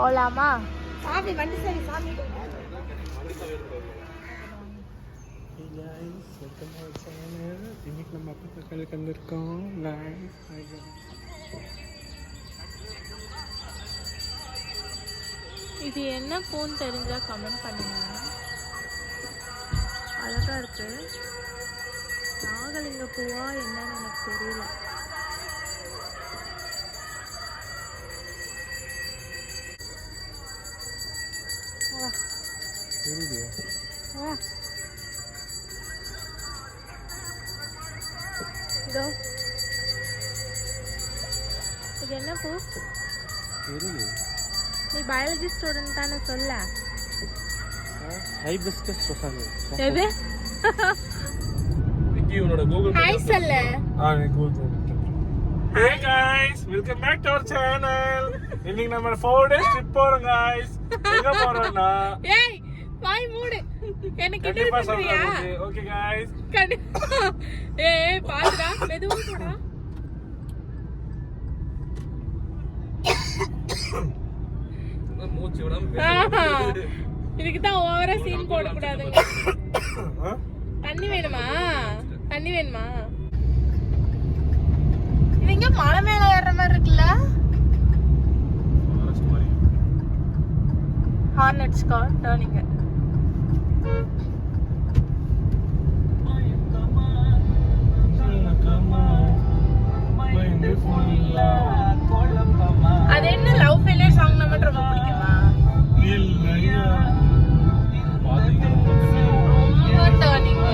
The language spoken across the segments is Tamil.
போலாமா? சாமி வண்டி சரி சாமி. இன்னைக்கு நம்ம அப்பா பக்கத்துக்கு வந்திருக்கோம். இது என்ன ஃபோன் தெரிஞ்சா கமெண்ட் பண்ணுங்க. அழகா இருக்கு. நாகலிங்க பூவா என்னன்னு எனக்கு தெரியல. இதோ இது என்ன பூ? நீ பயாலஜி ஸ்டூடெண்ட் தானே, சொல்ல. ஹைபிஸ்கஸ் ரோசாங்க. எது? விக்கி உன்னோட கூகுள் ஹாய் சொல்லு. Google. Hey guys, welcome back to our channel. இன்னைக்கு நம்ம 4 days trip போறோம் guys. எங்க போறோம்னா ஏய் வாய் மூடு. எனக்கு கிட்ட இருக்கறியா? Okay guys. ஏய் பாருடா, மெதுவா போடா. மூச்சு விடாம இதுக்கு தான் ஓவரா சீன் போட கூடாதுங்க. தண்ணி வேணுமா? தண்ணி வேணுமா? இது இங்க மலை மேல ஏறுற மாதிரி இருக்குல்ல? ஹார்னட்ஸ் கார் டர்னிங். அது என்ன லவ் ஃபெயிலியர் சாங் நம்ம ரொம்ப பிடிக்குமா? டர்னிங்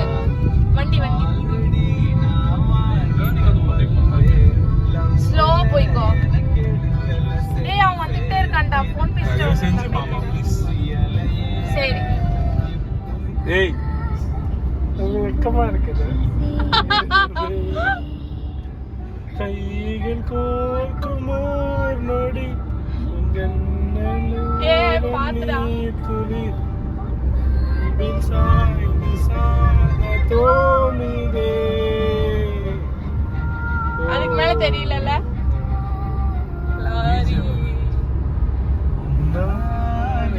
வண்டி வண்டி ஸ்லோவா போய்க்கோ. டேய் அவன் வந்துட்டே இருக்கான்டா, ஃபோன் பேசிட்டு. சரி ஏய் அது வெக்கமா இருக்குது. கைகள் கோர்க்குமார் நொடி ஏய் பாத்துடா. அதுக்கு மேல தெரியலல.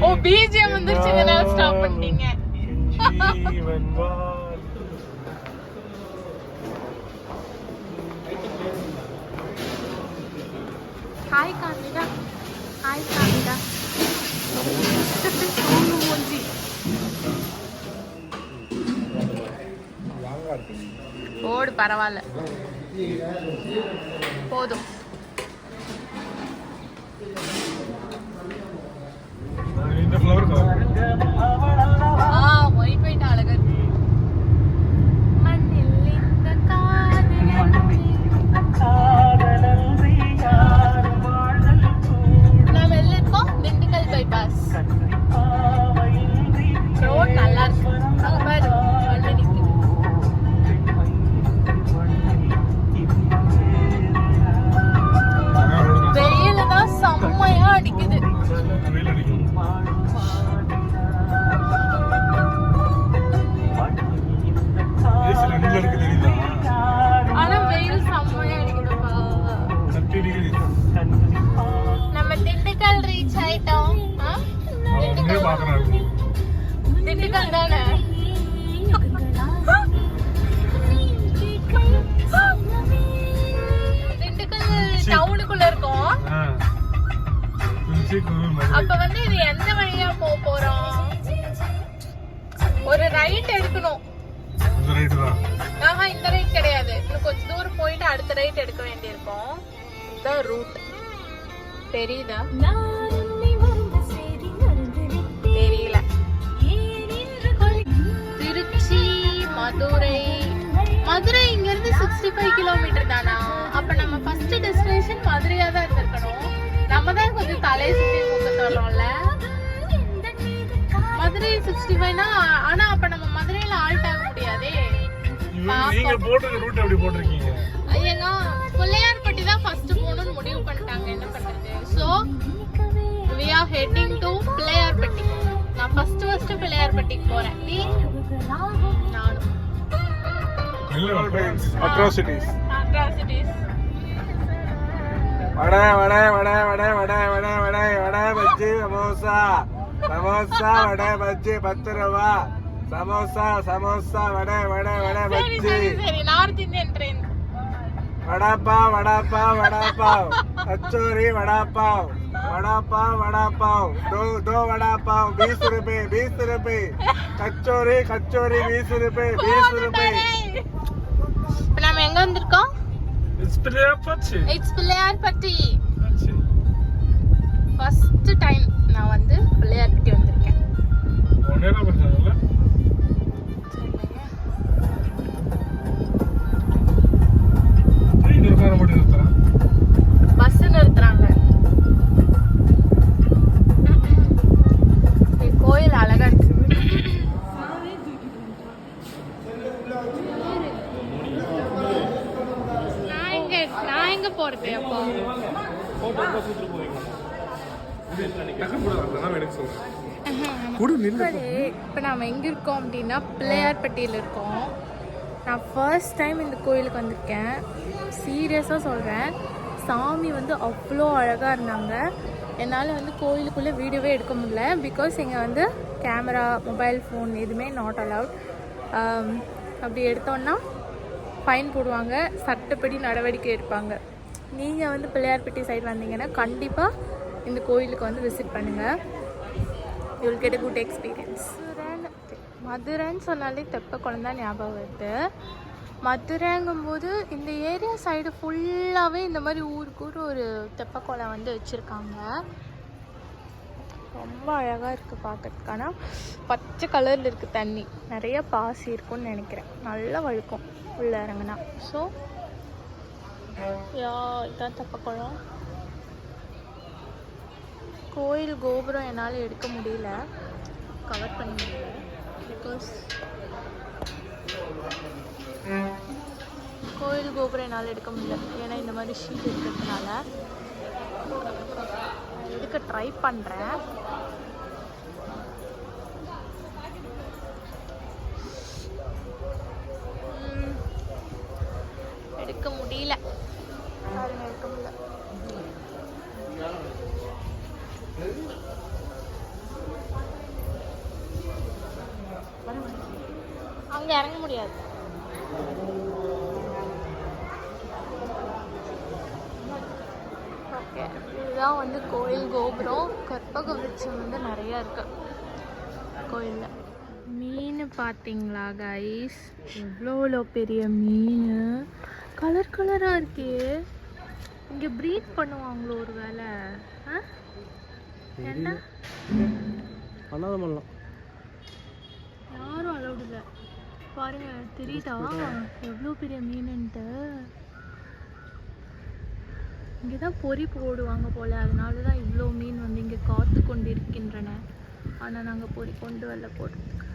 ஓ பிஜிஎம் வந்துருச்சு, இதனால ஸ்டாப் பண்ணிட்டீங்க. ஹாய் காமிடா, ஹாய் காமிடா. மூஞ்சி போடு, பரவாயில்ல போதும். ஒயிட் ஒயிட் அழகா இருக்கு. மண்ணில் இந்த நாம எல்லாம் இருக்கோம் திண்டுக்கல் பைபாஸ் ரோட். நல்லா இருக்கு. அங்க பாரு வண்டி நிக்குது. வெயில தான் செம்மையா அடிக்குது. ஆனா வெயில் செம்மையா அடிக்குதுப்பா. நம்ம திண்டுக்கல் ரீச் ஆயிட்டோம். திண்டுக்கல் தானே? திண்டுக்கல் டவுனுக்குள்ள இருக்கோம். அப்ப வந்து இது எந்த வழியா போறோம்? ஒரு ரைட் எடுக்கணும். ஆஹா இந்த ரைட் கிடையாது. இன்னும் கொஞ்சம் தூரம் போயிட்டு அடுத்த ரைட் எடுக்க வேண்டியிருக்கும். இதுதான் ரூட். தெரியுதா? தெரியல. திருச்சி, மதுரை. மதுரை இங்க இருந்து 65 கிலோமீட்டர் தானா? அப்ப நம்ம ஃபர்ஸ்ட் டெஸ்டினேஷன் மதுரையா தான் இருந்திருக்கணும். நம்ம தான் கொஞ்சம் தலையை சுத்தி மூக்க தரோம்ல. மதுரை 65னா, ஆனா அப்ப நம்ம மதுரையில ஆல்ட் ஆக முடியாதே. நீங்க போட்ற ரூட் எப்படி போட்றீங்க? ஐயங்க பிள்ளையார்பட்டி தான் ஃபர்ஸ்ட் போணும்னு முடிவு பண்ணிட்டாங்க. என்ன பண்றது? So we are heading to Pillaiyarpatti. நான் ஃபர்ஸ்ட் பிள்ளையார்பட்டிக்கு போறேன். நீ? நானும். அட்ராசிட்டிஸ். வடை வடை வடை வடை வடை வடை வடை வடை பஜ்ஜி சமோசா சமோசா வடை பஜ்ஜி 10 ரூபா சமோசா சமோசா வடை வடை வடை பஜ்ஜி சரி north Indian train vada pav vada pav vada pav kachori vada pav vada pav दो वड़ा पाव 20 रुपए कचौरी कचौरी 20 रुपए இப்போ நாம எங்க வந்திருக்கோம் इट्स பிள்ளையார்பட்டி ஃபர்ஸ்ட் டைம் நான் வந்து பிள்ளையார்பட்டி வந்திருக்கேன் பஸ் நிறுத்துறாங்க கோயில் அழகா இருக்கு நான் எங்க போறது அப்போ இப்போ நாம எங்க இருக்கோம் அப்படின்னா பிள்ளையார்பட்டியில் இருக்கோம். நான் ஃபர்ஸ்ட் டைம் இந்த கோயிலுக்கு வந்திருக்கேன். சீரியஸாக சொல்கிறேன், சாமி வந்து அவ்வளோ அழகாக இருந்தாங்க. என்னால் வந்து கோயிலுக்குள்ளே வீடியோவே எடுக்க முடியல. பிகாஸ் இங்கே வந்து கேமரா மொபைல் ஃபோன் எதுவுமே நாட் அலவுட். அப்படி எடுத்தோன்னா ஃபைன் போடுவாங்க, சட்டப்படி நடவடிக்கை எடுப்பாங்க. நீங்கள் வந்து பிள்ளையார்பட்டி சைடு வந்தீங்கன்னா கண்டிப்பாக இந்த கோயிலுக்கு வந்து விசிட் பண்ணுங்கள். You will get a good experience. மதுரைன்னு சொன்னாலே தெப்பக்குளம் தான் ஞாபகம் வருது. மதுரைங்கும்போது இந்த ஏரியா சைடு ஃபுல்லாகவே இந்த மாதிரி ஊருக்கு ஒரு தெப்பக்குளம் வந்து வச்சுருக்காங்க. ரொம்ப அழகாக இருக்குது பார்க்கறதுக்கு. ஆனால் பச்சை கலரில் இருக்குது தண்ணி, நிறைய பாசி இருக்கும்னு நினைக்கிறேன். நல்லா வழுக்கும் உள்ளே இறங்குனா. ஸோ இதுதான் தெப்பக்குளம். கோயில் கோபுரம் என்னால் எடுக்க முடியல, கவர் பண்ண முடியல. பிகாஸ் கோயில் கோபுரம் என்னால் எடுக்க முடியல, ஏன்னா இந்த மாதிரி ஷீட் இருக்கிறதுனால. எடுக்க ட்ரை பண்ணுறேன். எடுக்க முடியல, எடுக்க முடியல. அங்கே இறங்க முடியாது. ஓகே, இதுதான் வந்து கோயில் கோபுரம். கற்பக விருட்சம் வந்து நிறையா இருக்கு கோயிலில். மீன் பார்த்தீங்களா கைஸ்? எவ்வளோ பெரிய மீன், கலர் கலராக இருக்கே. இங்கே ப்ரீட் பண்ணுவாங்களோ ஒரு வேலை? என்ன பண்ணலாம், யாரும் அலௌட் இல்லை. பாருங்க, தெரியுதா எவ்வளோ பெரிய மீனுன்ட்டு? இங்கே தான் பொறி போடுவாங்க போல், அதனால தான் இவ்வளோ மீன் வந்து இங்கே காத்து கொண்டு இருக்கின்றன. ஆனால் நாங்கள் பொறி கொண்டு வரல போடுறதுக்கு.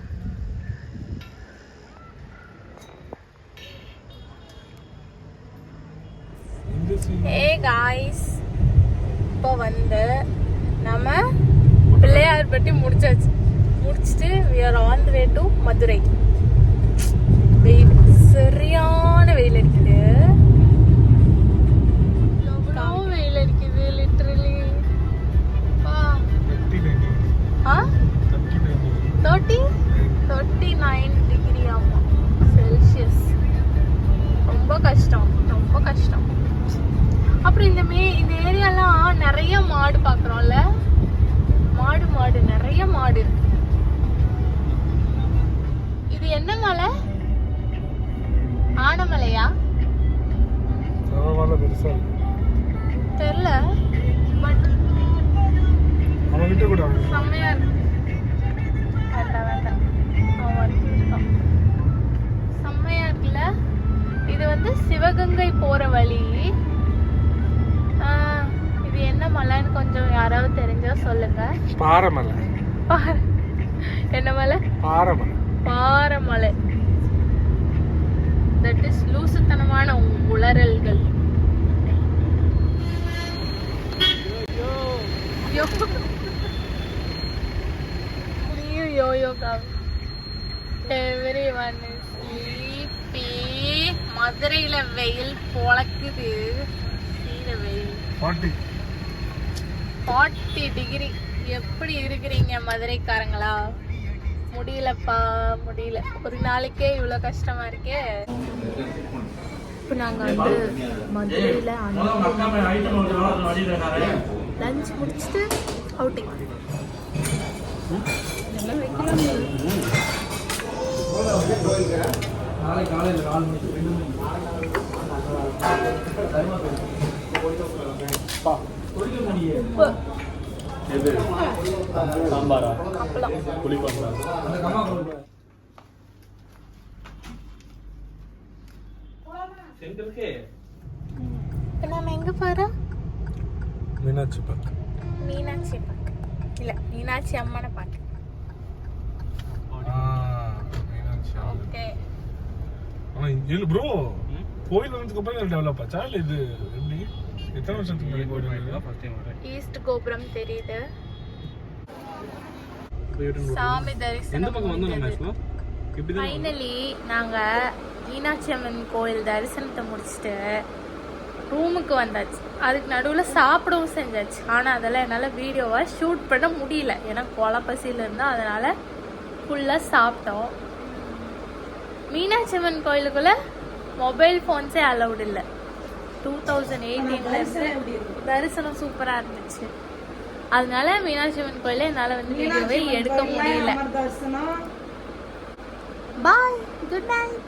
ஹே காய்ஸ், இப்போ வந்து நம்ம பிள்ளையார்பட்டி முடிச்சாச்சு. முடிச்சுட்டு we are on the way to Madurai. வெயில், சரியான வெயில் அடிக்குது. எவ்வளோ வெயில் அடிக்குது லிட்டரலி. 39 டிகிரி ஆமாம் செல்சியஸ். ரொம்ப கஷ்டம், ரொம்ப கஷ்டம். அப்புறம் இந்த ஏரியாலாம் நிறைய மாடு பார்க்குறோம்ல. மாடு நிறைய மாடு இருக்கு. இது என்ன மலை? ஆனமலையா? தெரியல, பட் செம்மையா இருக்கு. வேண்டாம் செம்மையா இருக்குல்ல. இது வந்து சிவகங்கை போற வழி. இது என்ன மலைன்னு கொஞ்சம் யாராவது தெரிஞ்சா சொல்லுங்க. பாறைமலை. என்ன மலை? பாறைமலை. தட் இஸ் லூசுத்தனமான உளறல்கள். Everyone is sleepy. மதுரையில வெயில் பொளக்குது. எரியிற வெயில் 40. 40 டிகிரி. எப்படி இருக்கிறீங்க மதுரைக்காரங்களா? முடியலப்பா, முடியல. ஒரு நாளைக்கே இவ்வளோ கஷ்டமா இருக்கே. இப்போ நாங்கள் வந்து மதுரையில் லஞ்ச் முடிச்சுட்டு அவுட்டிங் எல்லாம் வைக்கலாம். சாம்பாரா அப்பளம் புளிப்பாங்க இப்போ நம்ம எங்கே போகிறோம்? மீனாட்சி பார்க். மீனாட்சி பார்க்க இல்லை, மீனாட்சி அம்மனை பார்க்க. மீனாட்சி. ஓகே. ஆனா இது ப்ரோ கோயில் வந்ததுக்கு அப்புறம் டெவலப் ஆச்சா இல்ல இது எப்படி எத்தனை வருஷத்துக்கு முன்னாடி கோயில் ஃபர்ஸ்ட் டைம் வரேன். ஈஸ்ட் கோபுரம் தெரியுது. வந்தது? சாமி எந்த தரிசனம் பக்கம் வந்தோம் நம்ம இப்போ? இப்படி தான் ஃபைனலி நாங்கள் மீனாட்சி அம்மன் கோயில் தரிசனத்தை முடிச்சுட்டு ரூமுக்கு வந்தாச்சு. அதுக்கு நடுவில் சாப்பிடவும் செஞ்சாச்சு. ஆனால் அதெல்லாம் என்னால் வீடியோவை ஷூட் பண்ண முடியல, ஏன்னா கொலை பசியில் இருந்தோம். அதனால் ஃபுல்லாக சாப்பிட்டோம். மீனாட்சி அம்மன் கோயிலுக்குள்ளே மொபைல் ஃபோன்ஸே அலௌட் இல்லை. 2018 தரிசனம் சூப்பராக இருந்துச்சு. அதனால மீனாட்சி அம்மன் கோயில என்னால் வந்து வீடியோவை எடுக்க முடியல. தரிசனம். பாய், குட் நைட்.